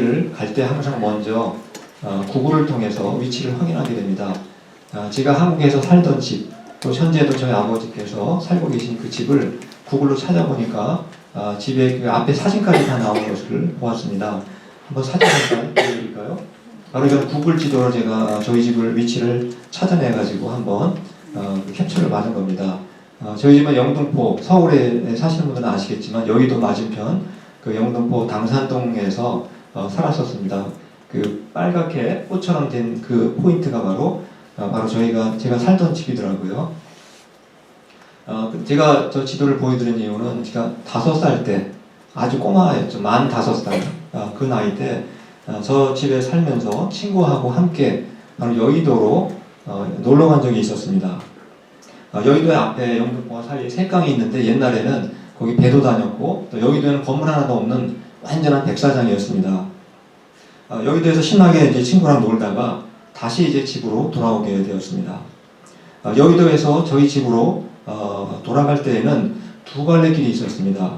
를 갈 때 항상 먼저 구글을 통해서 위치를 확인하게 됩니다. 제가 한국에서 살던 집, 또 현재도 저희 아버지께서 살고 계신 그 집을 구글로 찾아보니까 집에 그 앞에 사진까지 다 나온 것을 보았습니다. 한번 사진 잠깐 보여드릴까요? 바로 이건 구글 지도로 제가 저희 집을 위치를 찾아내가지고 한번 캡처를 받은 겁니다. 저희 집은 영등포, 서울에 사시는 분들은 아시겠지만 여의도 맞은편 그 영등포 당산동에서 살았었습니다. 그 빨갛게 꽃처럼 된 그 포인트가 바로 제가 살던 집이더라고요. 제가 저 지도를 보여드린 이유는 제가 5살 때, 아주 꼬마였죠. 만 5살. 그 나이 때 저 집에 살면서 친구하고 함께 바로 여의도로 놀러 간 적이 있었습니다. 여의도의 앞에 영등포와 사이에 색강이 있는데 옛날에는 거기 배도 다녔고 또 여의도에는 건물 하나도 없는 완전한 백사장이었습니다. 여의도에서 신나게 이제 친구랑 놀다가 다시 이제 집으로 돌아오게 되었습니다. 여의도에서 저희 집으로 돌아갈 때에는 두 갈래 길이 있었습니다.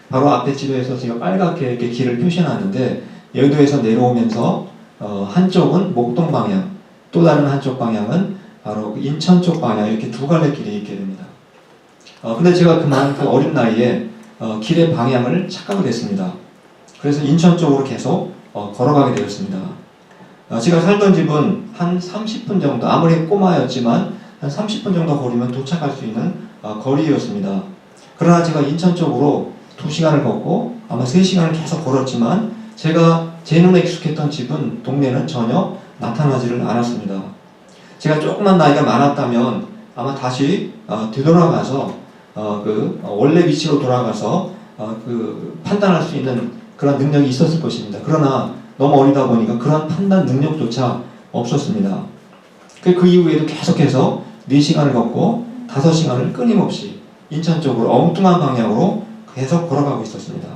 바로 앞에 지도에서 제가 빨갛게 이렇게 길을 표시해놨는데 여의도에서 내려오면서 한쪽은 목동 방향, 또 다른 한쪽 방향은 바로 인천 쪽 방향, 이렇게 두 갈래 길이 있게 됩니다. 근데 제가 그 어린 나이에 길의 방향을 착각을 했습니다. 그래서 인천 쪽으로 계속 걸어가게 되었습니다. 제가 살던 집은 한 30분 정도, 아무리 꼬마였지만 한 30분 정도 걸으면 도착할 수 있는 거리였습니다. 그러나 제가 인천 쪽으로 2시간을 걷고 아마 3시간을 계속 걸었지만 제 눈에 익숙했던 집은, 동네는 전혀 나타나지를 않았습니다. 제가 조금만 나이가 많았다면 아마 다시 되돌아가서 원래 위치로 돌아가서 판단할 수 있는 그런 능력이 있었을 것입니다. 그러나 너무 어리다 보니까 그런 판단 능력조차 없었습니다. 그 이후에도 계속해서 4시간을 걷고 5시간을 끊임없이 인천 쪽으로 엉뚱한 방향으로 계속 걸어가고 있었습니다.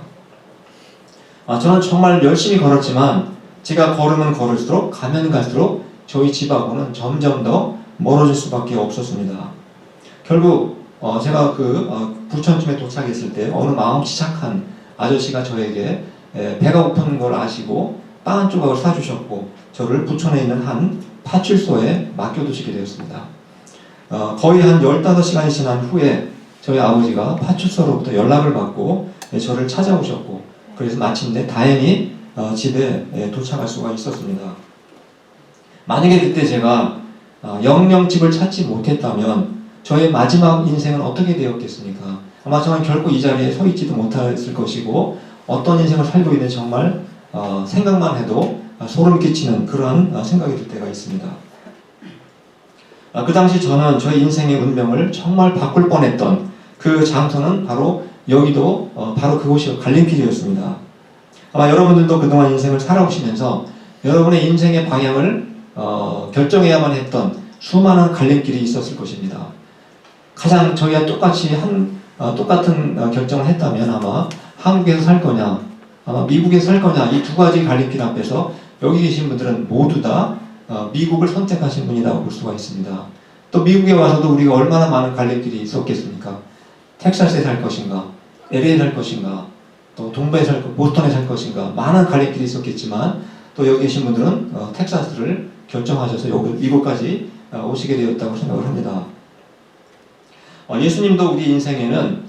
저는 정말 열심히 걸었지만 제가 걸으면 걸을수록, 가면 갈수록 저희 집하고는 점점 더 멀어질 수밖에 없었습니다. 결국 제가 부천쯤에 도착했을 때 어느 마음씨 착한 아저씨가 저에게 배가 고픈 걸 아시고 빵 한 조각을 사주셨고 저를 부천에 있는 한 파출소에 맡겨두시게 되었습니다. 거의 한 15시간이 지난 후에 저희 아버지가 파출소로부터 연락을 받고 저를 찾아오셨고, 그래서 마침내 다행히 집에 도착할 수가 있었습니다. 만약에 그때 제가 영영 집을 찾지 못했다면 저의 마지막 인생은 어떻게 되었겠습니까? 아마 저는 결코 이 자리에 서 있지도 못했을 것이고 어떤 인생을 살고 있는지 정말 생각만 해도 소름 끼치는 그런 생각이 들 때가 있습니다. 그 당시 저는 저의 인생의 운명을 정말 바꿀 뻔했던 그 장소는 바로 여기도 바로 그곳이 갈림길이었습니다. 아마 여러분들도 그동안 인생을 살아오시면서 여러분의 인생의 방향을 결정해야만 했던 수많은 갈림길이 있었을 것입니다. 가장 저희와 똑같은 결정을 했다면 아마 한국에서 살 거냐, 아마 미국에서 살 거냐, 이 두 가지 갈림길 앞에서 여기 계신 분들은 모두 다 미국을 선택하신 분이라고 볼 수가 있습니다. 또 미국에 와서도 우리가 얼마나 많은 갈림길이 있었겠습니까? 텍사스에 살 것인가, LA에 살 것인가, 또 동부에 보스턴에 살 것인가, 많은 갈림길이 있었겠지만 또 여기 계신 분들은 텍사스를 결정하셔서 이곳까지 오시게 되었다고 생각을 합니다. 예수님도 우리 인생에는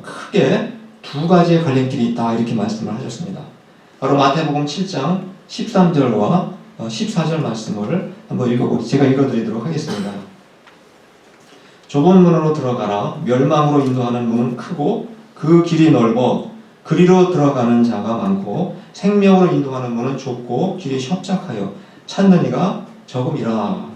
크게 두 가지의 갈림길이 있다, 이렇게 말씀을 하셨습니다. 바로 마태복음 7장 13절과 14절 말씀을 한번 제가 읽어드리도록 하겠습니다. 좁은 문으로 들어가라. 멸망으로 인도하는 문은 크고 그 길이 넓어 그리로 들어가는 자가 많고 생명으로 인도하는 문은 좁고 길이 협착하여 찾는 이가 적음이라.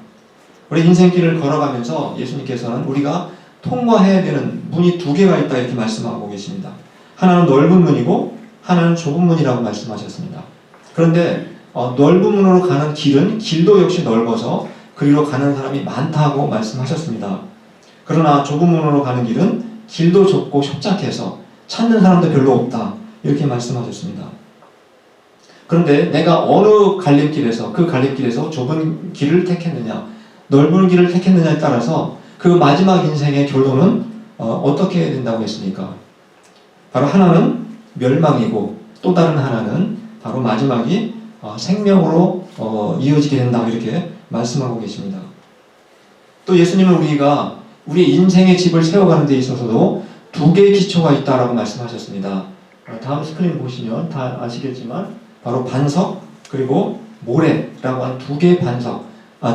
우리 인생길을 걸어가면서 예수님께서는 우리가 통과해야 되는 문이 2개가 있다, 이렇게 말씀하고 계십니다. 하나는 넓은 문이고 하나는 좁은 문이라고 말씀하셨습니다. 그런데 넓은 문으로 가는 길도 역시 넓어서 그리로 가는 사람이 많다고 말씀하셨습니다. 그러나 좁은 문으로 가는 길은 길도 좁고 협착해서 찾는 사람도 별로 없다, 이렇게 말씀하셨습니다. 그런데 내가 어느 갈림길에서, 그 갈림길에서 좁은 길을 택했느냐, 넓은 길을 택했느냐에 따라서 그 마지막 인생의 결론은 어떻게 된다고 했습니까? 바로 하나는 멸망이고 또 다른 하나는 바로 마지막이 생명으로 이어지게 된다 이렇게 말씀하고 계십니다. 또 예수님은 우리가 우리 인생의 집을 세워가는 데 있어서도 두 개의 기초가 있다라고 말씀하셨습니다. 다음 스크린 보시면 다 아시겠지만 바로 반석 그리고 모래라고 한 두 개의 반석,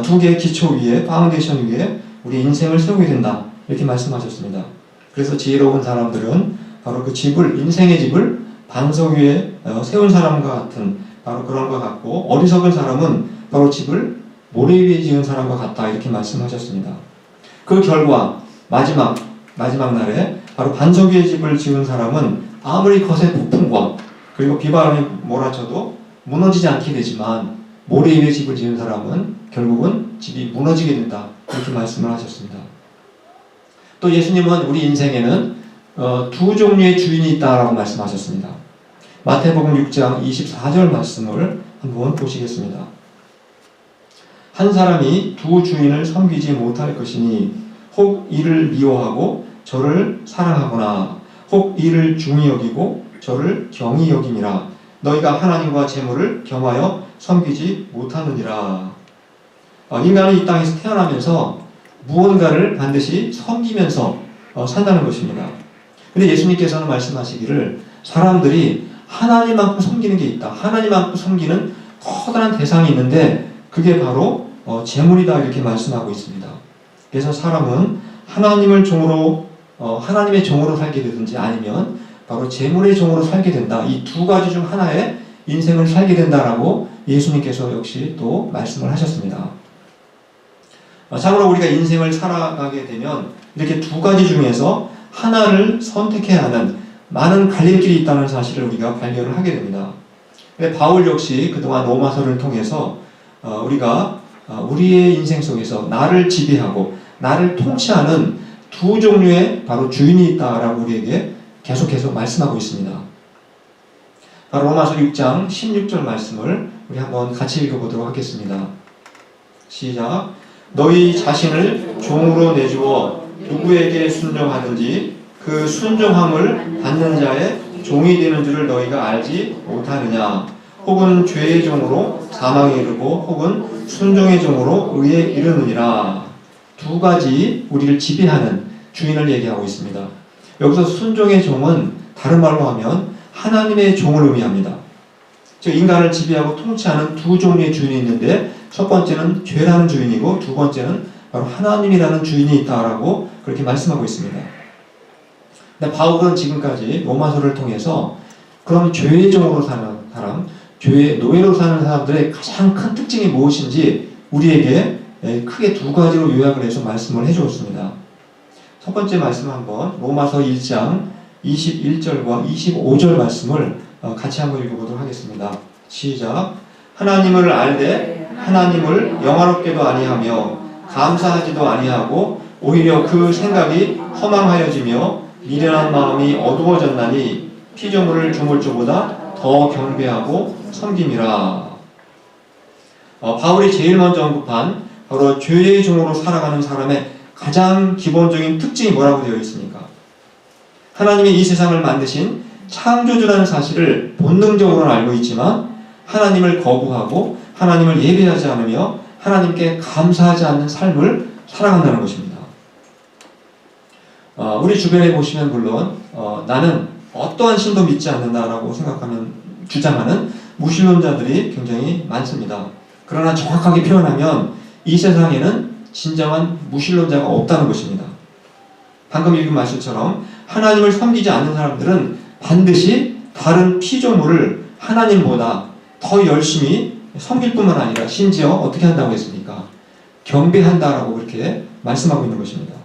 두 개의 기초 위에 파운데이션 위에 우리 인생을 세우게 된다 이렇게 말씀하셨습니다. 그래서 지혜로운 사람들은 바로 그 집을 인생의 집을 반석 위에 세운 사람과 같은 바로 그런 것 같고 어리석은 사람은 바로 집을 모래 위에 지은 사람과 같다 이렇게 말씀하셨습니다. 그 결과 마지막 날에 바로 반석 위에 집을 지은 사람은 아무리 거센 폭풍과 그리고 비바람이 몰아쳐도 무너지지 않게 되지만 모래 위에 집을 지은 사람은 결국은 집이 무너지게 된다 이렇게 말씀을 하셨습니다. 또 예수님은 우리 인생에는 두 종류의 주인이 있다라고 말씀하셨습니다. 마태복음 6장 24절 말씀을 한번 보시겠습니다. 한 사람이 두 주인을 섬기지 못할 것이니 혹 이를 미워하고 저를 사랑하거나 혹 이를 중히 여기고 저를 경히 여김이라. 너희가 하나님과 재물을 겸하여 섬기지 못하느니라. 인간은 이 땅에서 태어나면서 무언가를 반드시 섬기면서 산다는 것입니다. 근데 예수님께서는 말씀하시기를 사람들이 하나님만큼 섬기는 게 있다. 하나님만큼 섬기는 커다란 대상이 있는데 그게 바로 재물이다 이렇게 말씀하고 있습니다. 그래서 사람은 하나님의 종으로 살게 되든지 아니면 바로 재물의 종으로 살게 된다. 이 두 가지 중 하나의 인생을 살게 된다라고 예수님께서 역시 또 말씀을 하셨습니다. 참으로 우리가 인생을 살아가게 되면 이렇게 두 가지 중에서 하나를 선택해야 하는 많은 갈림길이 있다는 사실을 우리가 발견을 하게 됩니다. 근데 바울 역시 그동안 로마서를 통해서 우리가 우리의 인생 속에서 나를 지배하고 나를 통치하는 두 종류의 바로 주인이 있다라고 우리에게 계속해서 말씀하고 있습니다. 바로 로마서 6장 16절 말씀을 우리 한번 같이 읽어보도록 하겠습니다. 시작. 너희 자신을 종으로 내주어 누구에게 순종하든지 그 순종함을 받는 자의 종이 되는 줄을 너희가 알지 못하느냐. 혹은 죄의 종으로 사망에 이르고 혹은 순종의 종으로 의에 이르느니라. 두 가지 우리를 지배하는 주인을 얘기하고 있습니다. 여기서 순종의 종은 다른 말로 하면 하나님의 종을 의미합니다. 즉 인간을 지배하고 통치하는 두 종류의 주인이 있는데 첫 번째는 죄라는 주인이고 두 번째는 바로 하나님이라는 주인이 있다라고 그렇게 말씀하고 있습니다. 근데 바울은 지금까지 로마서를 통해서 그럼 죄의 종으로 사는 사람, 죄의 노예로 사는 사람들의 가장 큰 특징이 무엇인지 우리에게 크게 두 가지로 요약을 해서 말씀을 해주었습니다. 첫 번째 말씀 한번 로마서 1장 21절과 25절 말씀을 같이 한번 읽어보도록 하겠습니다. 시작. 하나님을 알되 하나님을 영화롭게도 아니하며 감사하지도 아니하고 오히려 그 생각이 허망하여지며 미련한 마음이 어두워졌나니 피조물을 주물 자보다 더 경배하고 섬김이라. 바울이 제일 먼저 언급한 바로 죄의 종으로 살아가는 사람의 가장 기본적인 특징이 뭐라고 되어 있습니까? 하나님이 이 세상을 만드신 창조주라는 사실을 본능적으로는 알고 있지만 하나님을 거부하고 하나님을 예배하지 않으며 하나님께 감사하지 않는 삶을 살아간다는 것입니다. 우리 주변에 보시면 물론 나는 어떠한 신도 믿지 않는다라고 주장하는 무신론자들이 굉장히 많습니다. 그러나 정확하게 표현하면 이 세상에는 진정한 무신론자가 없다는 것입니다. 방금 읽은 말씀처럼 하나님을 섬기지 않는 사람들은 반드시 다른 피조물을 하나님보다 더 열심히 섬길 뿐만 아니라 심지어 어떻게 한다고 했습니까? 경배한다라고 그렇게 말씀하고 있는 것입니다.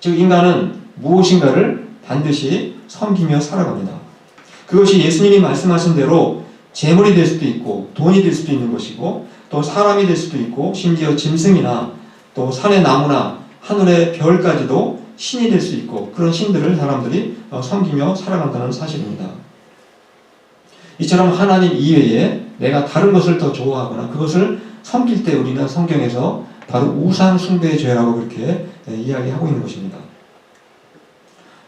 즉 인간은 무엇인가를 반드시 섬기며 살아갑니다. 그것이 예수님이 말씀하신 대로 재물이 될 수도 있고 돈이 될 수도 있는 것이고 또 사람이 될 수도 있고 심지어 짐승이나 또 산의 나무나 하늘의 별까지도 신이 될 수 있고 그런 신들을 사람들이 섬기며 살아간다는 사실입니다. 이처럼 하나님 이외에 내가 다른 것을 더 좋아하거나 그것을 섬길 때 우리는 성경에서 바로 우상 숭배의 죄라고 그렇게 이야기하고 있는 것입니다.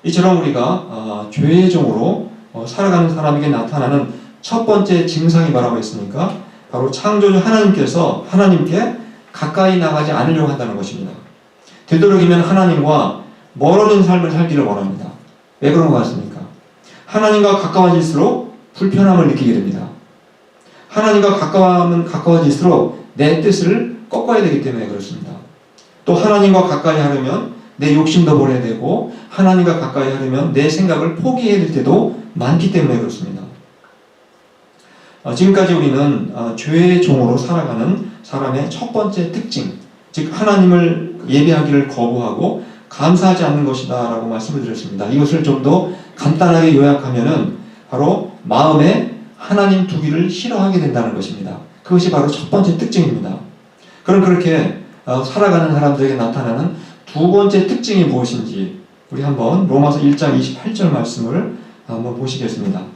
이처럼 우리가 죄의 종으로 살아가는 사람에게 나타나는 첫 번째 증상이 뭐라고 했습니까? 바로 창조주 하나님께 가까이 나가지 않으려고 한다는 것입니다. 되도록이면 하나님과 멀어진 삶을 살기를 원합니다. 왜 그런 것 같습니까? 하나님과 가까워질수록 불편함을 느끼게 됩니다. 하나님과 가까워질수록 내 뜻을 꺾어야 되기 때문에 그렇습니다. 또 하나님과 가까이 하려면 내 욕심도 버려야 되고 하나님과 가까이 하려면 내 생각을 포기해야 될 때도 많기 때문에 그렇습니다. 지금까지 우리는 죄의 종으로 살아가는 사람의 첫 번째 특징, 즉 하나님을 예배하기를 거부하고 감사하지 않는 것이다 라고 말씀을 드렸습니다. 이것을 좀 더 간단하게 요약하면은 바로 마음에 하나님 두기를 싫어하게 된다는 것입니다. 그것이 바로 첫 번째 특징입니다. 그럼 그렇게 살아가는 사람들에게 나타나는 두 번째 특징이 무엇인지 우리 한번 로마서 1장 28절 말씀을 한번 보시겠습니다.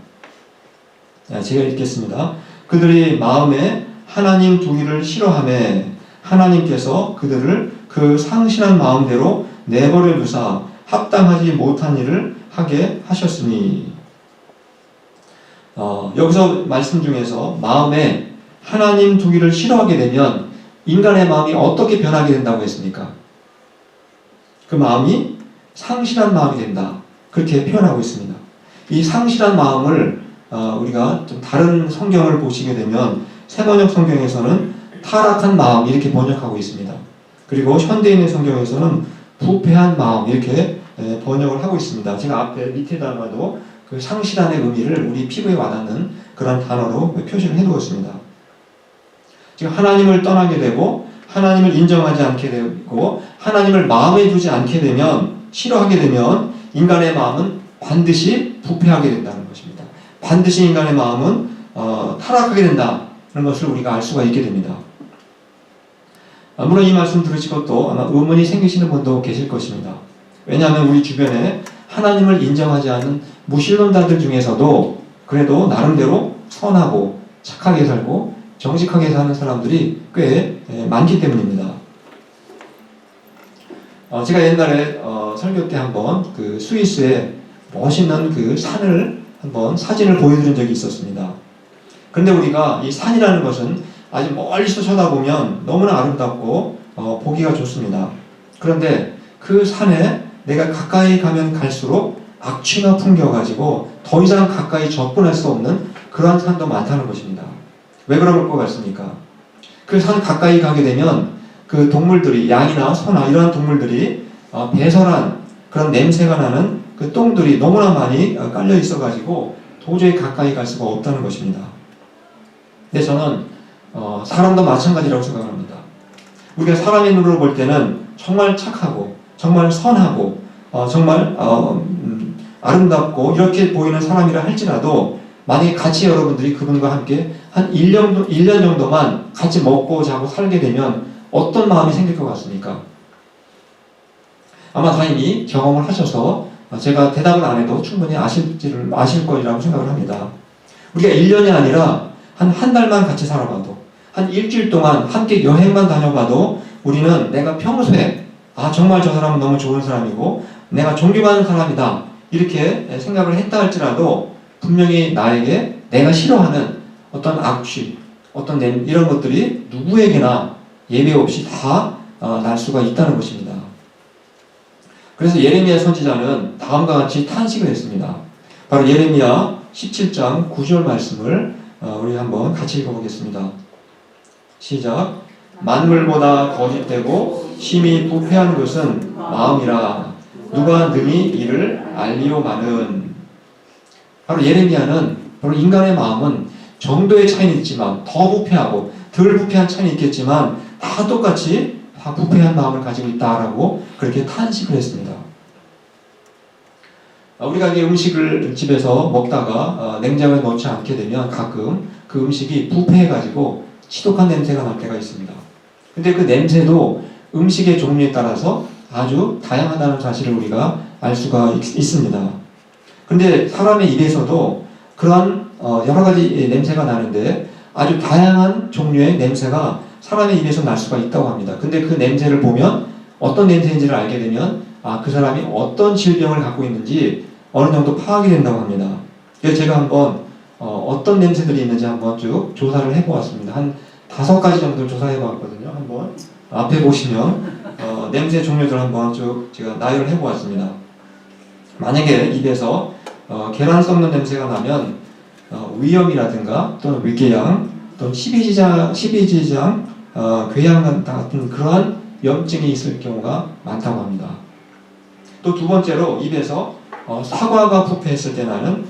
제가 읽겠습니다. 그들이 마음에 하나님 두기를 싫어하며 하나님께서 그들을 그 상실한 마음대로 내버려 두사 합당하지 못한 일을 하게 하셨으니. 여기서 말씀 중에서 마음에 하나님 두기를 싫어하게 되면 인간의 마음이 어떻게 변하게 된다고 했습니까? 그 마음이 상실한 마음이 된다. 그렇게 표현하고 있습니다. 이 상실한 마음을 우리가 좀 다른 성경을 보시게 되면 새번역 성경에서는 타락한 마음 이렇게 번역하고 있습니다. 그리고 현대인의 성경에서는 부패한 마음 이렇게 번역을 하고 있습니다. 제가 앞에 밑에다가도 그 상실한의 의미를 우리 피부에 와닿는 그런 단어로 표시를 해두었습니다. 지금 하나님을 떠나게 되고 하나님을 인정하지 않게 되고 하나님을 마음에 두지 않게 되면 싫어하게 되면 인간의 마음은 반드시 부패하게 된다는 것입니다. 반드시 인간의 마음은 타락하게 된다는 것을 우리가 알 수가 있게 됩니다. 물론 이 말씀 들으시고 또 아마 의문이 생기시는 분도 계실 것입니다. 왜냐하면 우리 주변에 하나님을 인정하지 않는 무신론자들 중에서도 그래도 나름대로 선하고 착하게 살고 정직하게 사는 사람들이 꽤 많기 때문입니다. 제가 옛날에 설교 때 한번 그 스위스의 멋있는 그 산을 한번 사진을 보여드린 적이 있었습니다. 그런데 우리가 이 산이라는 것은 아주 멀리서 쳐다보면 너무나 아름답고 보기가 좋습니다. 그런데 그 산에 내가 가까이 가면 갈수록 악취가 풍겨가지고 더 이상 가까이 접근할 수 없는 그러한 산도 많다는 것입니다. 왜 그럴 것 같습니까? 그 산 가까이 가게 되면 그 동물들이 양이나 소나 이러한 동물들이 배설한 그런 냄새가 나는 그 똥들이 너무나 많이 깔려 있어가지고 도저히 가까이 갈 수가 없다는 것입니다. 근데 저는 사람도 마찬가지라고 생각합니다. 우리가 사람의 눈으로 볼 때는 정말 착하고 정말 선하고 정말 아름답고 이렇게 보이는 사람이라 할지라도 만약에 같이 여러분들이 그분과 함께 한 1년 정도만 같이 먹고 자고 살게 되면 어떤 마음이 생길 것 같습니까? 아마 다 이미 경험을 하셔서 제가 대답을 안 해도 충분히 아실 거리라고 생각을 합니다. 우리가 1년이 아니라 한 달만 같이 살아봐도 한 일주일 동안 함께 여행만 다녀봐도 우리는 내가 평소에 정말 저 사람은 너무 좋은 사람이고 내가 존경하는 사람이다 이렇게 생각을 했다 할지라도 분명히 나에게 내가 싫어하는 어떤 악취, 어떤 이런 것들이 누구에게나 예외 없이 다 날 수가 있다는 것입니다. 그래서 예레미야 선지자는 다음과 같이 탄식을 했습니다. 바로 예레미야 17장 9절 말씀을 우리 한번 같이 읽어보겠습니다. 시작. 만물보다 거짓되고 심히 부패한 것은 마음이라 누가 능히 이를 알리오마는. 바로 예레미야는 바로 인간의 마음은 정도의 차이는 있지만 더 부패하고 덜 부패한 차이는 있겠지만 다 똑같이 다 부패한 마음을 가지고 있다라고 그렇게 탄식을 했습니다. 우리가 이 음식을 집에서 먹다가 냉장고에 넣지 않게 되면 가끔 그 음식이 부패해가지고 치독한 냄새가 날 때가 있습니다. 근데 그 냄새도 음식의 종류에 따라서 아주 다양하다는 사실을 우리가 알 수가 있습니다. 근데 사람의 입에서도 그러한 여러 가지 냄새가 나는데 아주 다양한 종류의 냄새가 사람의 입에서 날 수가 있다고 합니다. 근데 그 냄새를 보면 어떤 냄새인지를 알게 되면 그 사람이 어떤 질병을 갖고 있는지 어느 정도 파악이 된다고 합니다. 그래서 제가 한번 어떤 냄새들이 있는지 한번 쭉 조사를 해보았습니다. 한 5가지 정도를 조사해보았거든요. 한번 앞에 보시면 냄새 종류들 한번 쭉 제가 나열을 해보았습니다. 만약에 입에서 계란 썩는 냄새가 나면 위염이라든가 또는 위궤양 또는 십이지장, 궤양 같은 그러한 염증이 있을 경우가 많다고 합니다. 또 두 번째로 입에서 사과가 부패했을 때 나는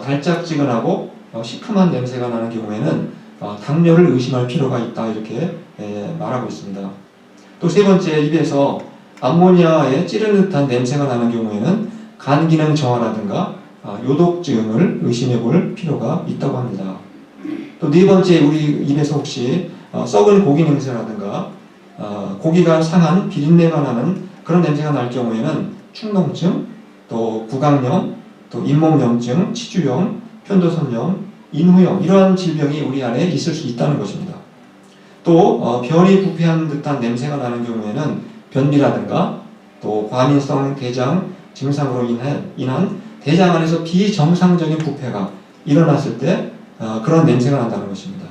달짝지근하고 시큼한 냄새가 나는 경우에는 당뇨를 의심할 필요가 있다 이렇게 말하고 있습니다. 또 세 번째, 입에서 암모니아에 찌르는 듯한 냄새가 나는 경우에는 간 기능 저하라든가 요독증을 의심해 볼 필요가 있다고 합니다. 또 네 번째, 우리 입에서 혹시 썩은 고기 냄새라든가 고기가 상한 비린내가 나는 그런 냄새가 날 경우에는 축농증, 또 구강염, 또 잇몸염증, 치주염, 편도선염, 인후염 이러한 질병이 우리 안에 있을 수 있다는 것입니다. 또 변이 부패한 듯한 냄새가 나는 경우에는 변비라든가 또 과민성 대장 증상으로 인한 대장 안에서 비정상적인 부패가 일어났을 때 그런 냄새가 난다는 것입니다.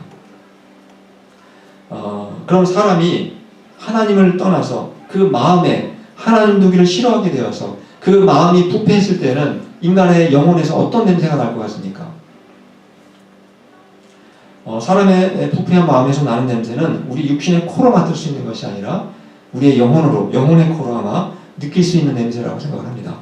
그럼 사람이 하나님을 떠나서 그 마음에 하나님 두기를 싫어하게 되어서 그 마음이 부패했을 때는 인간의 영혼에서 어떤 냄새가 날 것 같습니까? 사람의 부패한 마음에서 나는 냄새는 우리 육신의 코로 맡을 수 있는 것이 아니라 우리의 영혼의 코로 아마 느낄 수 있는 냄새라고 생각을 합니다.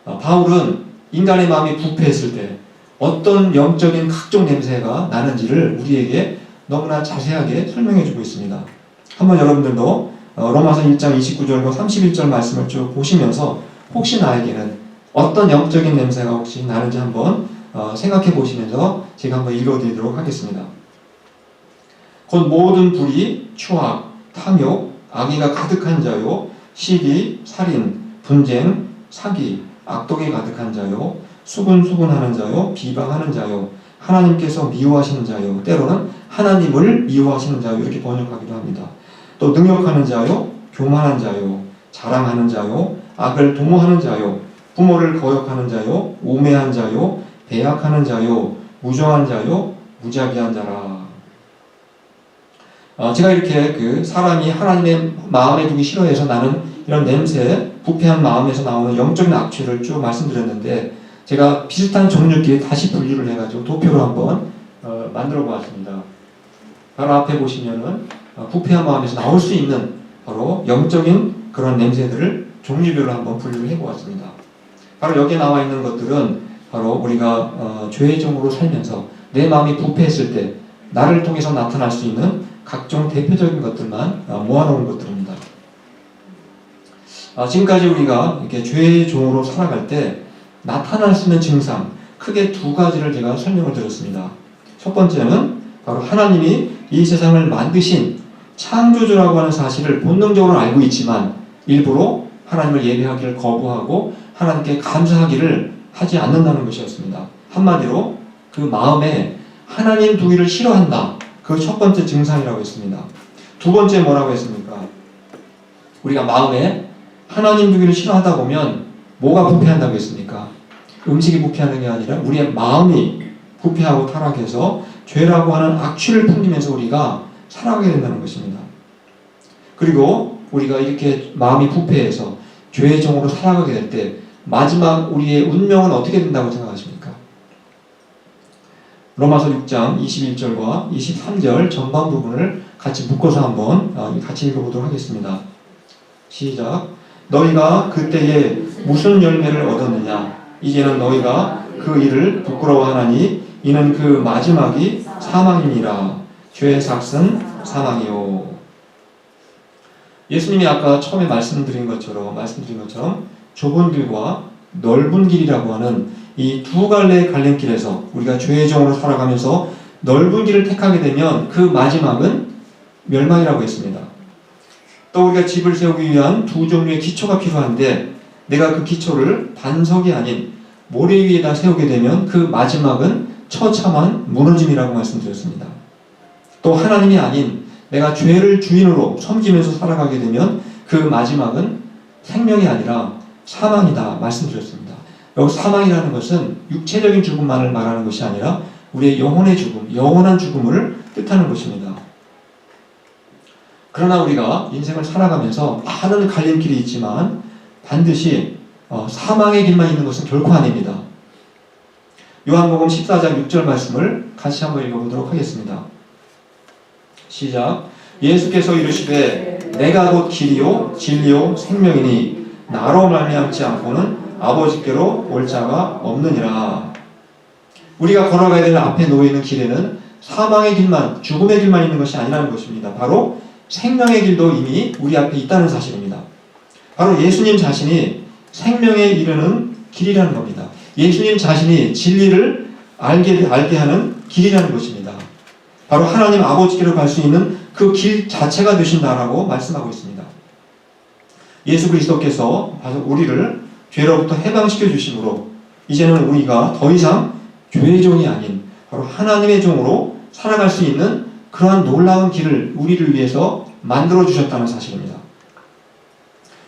바울은 인간의 마음이 부패했을 때 어떤 영적인 각종 냄새가 나는지를 우리에게 너무나 자세하게 설명해 주고 있습니다. 한번 여러분들도 로마서 1장 29절과 31절 말씀을 쭉 보시면서 혹시 나에게는 어떤 영적인 냄새가 혹시 나는지 한번 생각해 보시면서 제가 한번 읽어드리도록 하겠습니다. 곧 모든 불의, 추악, 탐욕, 악의가 가득한 자요, 시기, 살인, 분쟁, 사기, 악독이 가득한 자요, 수군수군하는 자요, 비방하는 자요, 하나님께서 미워하시는 자요, 때로는 하나님을 미워하시는 자요 이렇게 번역하기도 합니다. 또 능욕하는 자요, 교만한 자요, 자랑하는 자요, 악을 도모하는 자요, 부모를 거역하는 자요, 우매한 자요, 배약하는 자요, 무정한 자요, 무자비한 자라. 제가 이렇게 그 사람이 하나님의 마음에 두기 싫어해서 나는 이런 냄새, 부패한 마음에서 나오는 영적인 악취를 쭉 말씀드렸는데 제가 비슷한 종류끼리 다시 분류를 해가지고 도표로 한번 만들어 보았습니다. 바로 앞에 보시면은 부패한 마음에서 나올 수 있는 바로 영적인 그런 냄새들을 종류별로 한번 분류를 해보았습니다. 바로 여기에 나와 있는 것들은 바로 우리가 죄의 종으로 살면서 내 마음이 부패했을 때 나를 통해서 나타날 수 있는 각종 대표적인 것들만 모아놓은 것들입니다. 지금까지 우리가 이렇게 죄의 종으로 살아갈 때 나타날 수 있는 증상 크게 두 가지를 제가 설명을 드렸습니다. 첫 번째는 바로 하나님이 이 세상을 만드신 창조주라고 하는 사실을 본능적으로 알고 있지만 일부러 하나님을 예배하기를 거부하고 하나님께 감사하기를 하지 않는다는 것이었습니다. 한마디로 그 마음에 하나님 두기를 싫어한다. 그 첫 번째 증상이라고 했습니다. 두 번째 뭐라고 했습니까? 우리가 마음에 하나님 두기를 싫어하다 보면 뭐가 부패한다고 했습니까? 음식이 부패하는 게 아니라 우리의 마음이 부패하고 타락해서 죄라고 하는 악취를 풍기면서 우리가 살아가게 된다는 것입니다. 그리고 우리가 이렇게 마음이 부패해서 죄의 종으로 살아가게 될 때 마지막 우리의 운명은 어떻게 된다고 생각하십니까? 로마서 6장 21절과 23절 전반 부분을 같이 묶어서 한번 같이 읽어보도록 하겠습니다. 시작. 너희가 그때에 무슨 열매를 얻었느냐? 이제는 너희가 그 일을 부끄러워하나니 이는 그 마지막이 사망이니라. 죄의 삭은 사망이요. 예수님이 아까 처음에 말씀드린 것처럼 좁은 길과 넓은 길이라고 하는 이 두 갈래의 갈림길에서 우리가 죄의 종으로 살아가면서 넓은 길을 택하게 되면 그 마지막은 멸망이라고 했습니다. 또 우리가 집을 세우기 위한 두 종류의 기초가 필요한데 내가 그 기초를 반석이 아닌 모래 위에다 세우게 되면 그 마지막은 처참한 무너짐이라고 말씀드렸습니다. 또 하나님이 아닌 내가 죄를 주인으로 섬기면서 살아가게 되면 그 마지막은 생명이 아니라 사망이다 말씀드렸습니다. 여기 사망이라는 것은 육체적인 죽음만을 말하는 것이 아니라 우리의 영혼의 죽음, 영원한 죽음을 뜻하는 것입니다. 그러나 우리가 인생을 살아가면서 많은 갈림길이 있지만 반드시 사망의 길만 있는 것은 결코 아닙니다. 요한복음 14장 6절 말씀을 같이 한번 읽어보도록 하겠습니다. 시작. 예수께서 이르시되 내가 곧 길이요 진리요 생명이니 나로 말미암지 않고는 아버지께로 올 자가 없느니라. 우리가 걸어가야 될 앞에 놓여있는 길에는 사망의 길만, 죽음의 길만 있는 것이 아니라는 것입니다. 바로 생명의 길도 이미 우리 앞에 있다는 사실입니다. 바로 예수님 자신이 생명에 이르는 길이라는 겁니다. 예수님 자신이 진리를 알게 하는 길이라는 것입니다. 바로 하나님 아버지께로 갈 수 있는 그 길 자체가 되신다라고 말씀하고 있습니다. 예수 그리스도께서 우리를 죄로부터 해방시켜 주심으로 이제는 우리가 더 이상 죄의 종이 아닌 바로 하나님의 종으로 살아갈 수 있는 그러한 놀라운 길을 우리를 위해서 만들어 주셨다는 사실입니다.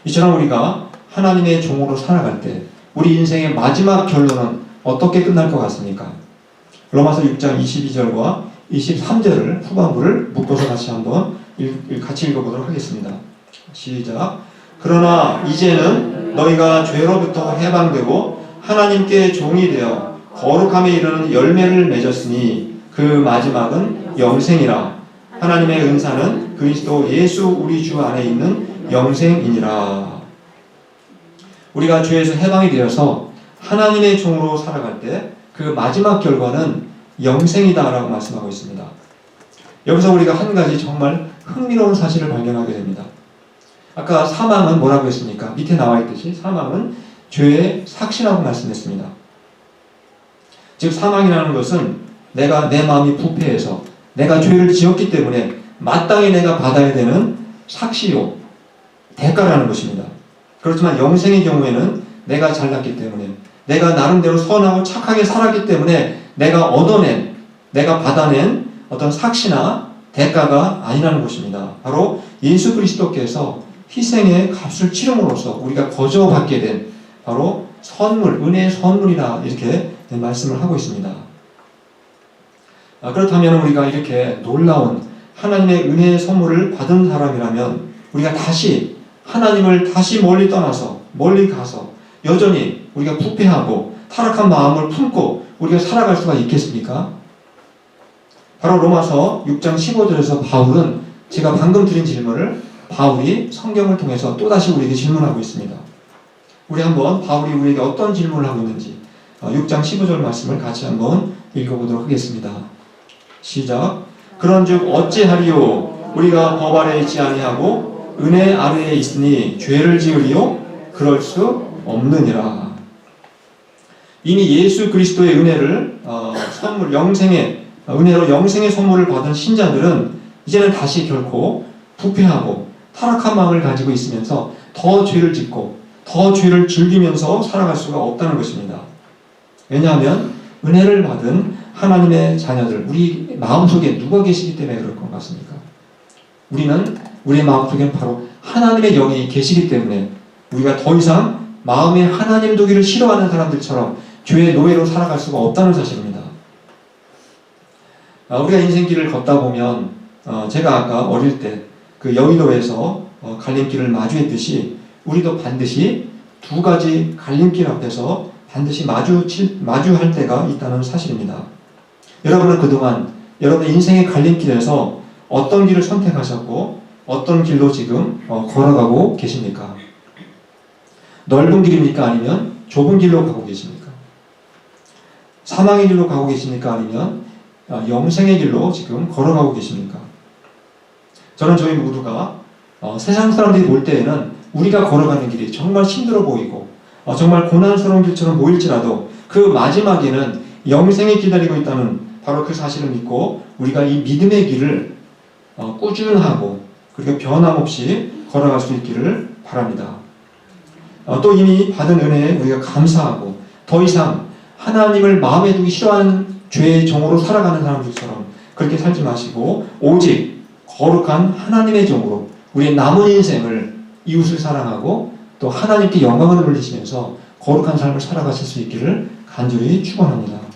이처럼 우리가 하나님의 종으로 살아갈 때 우리 인생의 마지막 결론은 어떻게 끝날 것 같습니까? 로마서 6장 22절과 23절을 후반부를 묶어서 같이 한번 같이 읽어보도록 하겠습니다. 시작. 그러나 이제는 너희가 죄로부터 해방되고 하나님께 종이 되어 거룩함에 이르는 열매를 맺었으니 그 마지막은 영생이라. 하나님의 은사는 그리스도 예수 우리 주 안에 있는 영생이니라. 우리가 죄에서 해방이 되어서 하나님의 종으로 살아갈 때 그 마지막 결과는 영생이다라고 말씀하고 있습니다. 여기서 우리가 한 가지 정말 흥미로운 사실을 발견하게 됩니다. 아까 사망은 뭐라고 했습니까? 밑에 나와 있듯이 사망은 죄의 삭시라고 말씀했습니다. 즉 사망이라는 것은 내 마음이 부패해서 내가 죄를 지었기 때문에 마땅히 내가 받아야 되는 삭시요, 대가라는 것입니다. 그렇지만 영생의 경우에는 내가 잘났기 때문에 내가 나름대로 선하고 착하게 살았기 때문에 내가 얻어낸, 내가 받아낸 어떤 삭시나 대가가 아니라는 것입니다. 바로 예수 그리스도께서 희생의 값을 치름으로써 우리가 거저받게 된 바로 선물, 은혜의 선물이라 이렇게 말씀을 하고 있습니다. 그렇다면 우리가 이렇게 놀라운 하나님의 은혜의 선물을 받은 사람이라면 우리가 하나님을 다시 멀리 떠나서 멀리 가서 여전히 우리가 부패하고 타락한 마음을 품고 우리가 살아갈 수가 있겠습니까? 바로 로마서 6장 15절에서 바울은 제가 방금 드린 질문을 바울이 성경을 통해서 또다시 우리에게 질문하고 있습니다. 우리 한번 바울이 우리에게 어떤 질문을 하고 있는지 6장 15절 말씀을 같이 한번 읽어보도록 하겠습니다. 시작. 그런즉 어찌하리요? 우리가 법 아래에 있지 아니하고 은혜 아래에 있으니 죄를 지으리요? 그럴 수 없느니라. 이미 예수 그리스도의 은혜를 선물, 은혜로 영생의 선물을 받은 신자들은 이제는 다시 결코 부패하고 타락한 마음을 가지고 있으면서 더 죄를 짓고 더 죄를 즐기면서 살아갈 수가 없다는 것입니다. 왜냐하면 은혜를 받은 하나님의 자녀들, 우리 마음속에 누가 계시기 때문에 그럴 것 같습니까? 우리의 마음속에 바로 하나님의 영이 계시기 때문에 우리가 더 이상 마음에 하나님 두기를 싫어하는 사람들처럼 죄의 노예로 살아갈 수가 없다는 사실입니다. 우리가 인생길을 걷다 보면 제가 아까 어릴 때 그 여의도에서 갈림길을 마주했듯이 우리도 반드시 두 가지 갈림길 앞에서 반드시 마주할 때가 있다는 사실입니다. 여러분은 그동안 여러분의 인생의 갈림길에서 어떤 길을 선택하셨고 어떤 길로 지금 걸어가고 계십니까? 넓은 길입니까? 아니면 좁은 길로 가고 계십니까? 사망의 길로 가고 계십니까? 아니면 영생의 길로 지금 걸어가고 계십니까? 저는 저희 모두가 세상 사람들이 볼 때에는 우리가 걸어가는 길이 정말 힘들어 보이고 정말 고난스러운 길처럼 보일지라도 그 마지막에는 영생이 기다리고 있다는 바로 그 사실을 믿고 우리가 이 믿음의 길을 꾸준하고 그리고 변함없이 걸어갈 수 있기를 바랍니다. 또 이미 받은 은혜에 우리가 감사하고 더 이상 하나님을 마음에 두기 싫어하는 죄의 종으로 살아가는 사람들처럼 그렇게 살지 마시고 오직 거룩한 하나님의 종으로 우리의 남은 인생을 이웃을 사랑하고 또 하나님께 영광을 돌리시면서 거룩한 삶을 살아가실 수 있기를 간절히 축원합니다.